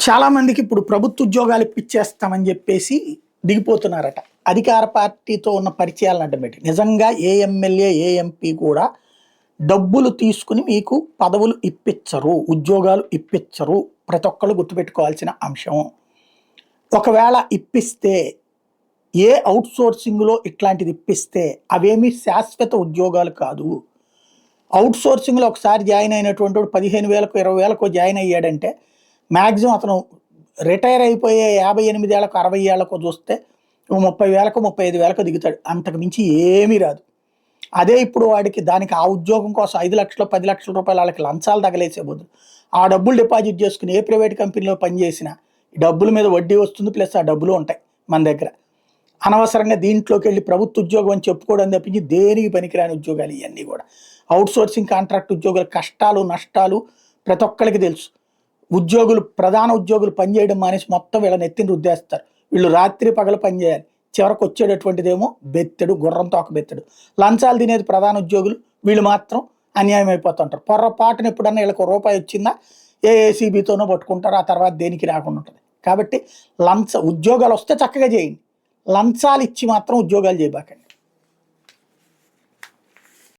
చాలామందికి ఇప్పుడు ప్రభుత్వ ఉద్యోగాలు ఇప్పించేస్తామని చెప్పేసి దిగిపోతున్నారట. అధికార పార్టీతో ఉన్న పరిచయాలను అడ్డం పెట్టి. నిజంగా ఏ ఎమ్మెల్యే, ఏ ఎంపీ కూడా డబ్బులు తీసుకుని మీకు పదవులు ఇప్పించరు, ఉద్యోగాలు ఇప్పించరు. ప్రతి ఒక్కళ్ళు గుర్తుపెట్టుకోవాల్సిన అంశం. ఒకవేళ ఇప్పిస్తే ఏ అవుట్సోర్సింగ్లో ఇట్లాంటిది ఇప్పిస్తే అవేమీ శాశ్వత ఉద్యోగాలు కాదు. అవుట్సోర్సింగ్లో ఒకసారి జాయిన్ అయినటువంటి వాడు 15,000 20,000 జాయిన్ అయ్యాడంటే మ్యాక్సిమం అతను రిటైర్ అయిపోయే 58 ఏళ్ళకు 60 ఏళ్ళకు చూస్తే 30,000 35,000 దిగుతాడు. అంతకు మించి ఏమీ రాదు. అదే ఇప్పుడు వాడికి దానికి ఆ ఉద్యోగం కోసం 5 లక్షలు 10 లక్షల రూపాయలు వాళ్ళకి లంచాలు తగలేసే బదులు ఆ డబ్బులు డిపాజిట్ చేసుకుని ఏ ప్రైవేట్ కంపెనీలో పనిచేసినా డబ్బుల మీద వడ్డీ వస్తుంది, ప్లస్ ఆ డబ్బులు ఉంటాయి మన దగ్గర. అనవసరంగా దీంట్లోకి వెళ్ళి ప్రభుత్వ ఉద్యోగం అని చెప్పుకోవడం తప్పించి దేనికి పనికిరాని ఉద్యోగాలు ఇవన్నీ కూడా. అవుట్సోర్సింగ్ కాంట్రాక్ట్ ఉద్యోగుల కష్టాలు నష్టాలు ప్రతి ఒక్కరికి తెలుసు. ఉద్యోగులు ప్రధాన ఉద్యోగులు పనిచేయడం మానేసి మొత్తం వీళ్ళని ఎత్తిని రుద్దేస్తారు. వీళ్ళు రాత్రి పగలు పనిచేయాలి. చివరికి వచ్చేటటువంటిదేమో బెత్తెడు, గుర్రం తోక బెత్తెడు. లంచాలు తినేది ప్రధాన ఉద్యోగులు, వీళ్ళు మాత్రం అన్యాయం అయిపోతుంటారు. పొర్రపాటున ఎప్పుడన్నా వీళ్ళకి రూపాయి వచ్చిందా ఏసీబీతోనో పట్టుకుంటారు, ఆ తర్వాత దేనికి రాకుండా ఉంటుంది. కాబట్టి ఉద్యోగాలు వస్తే చక్కగా చేయండి, లంచాలు ఇచ్చి మాత్రం ఉద్యోగాలు చేయబాకండి.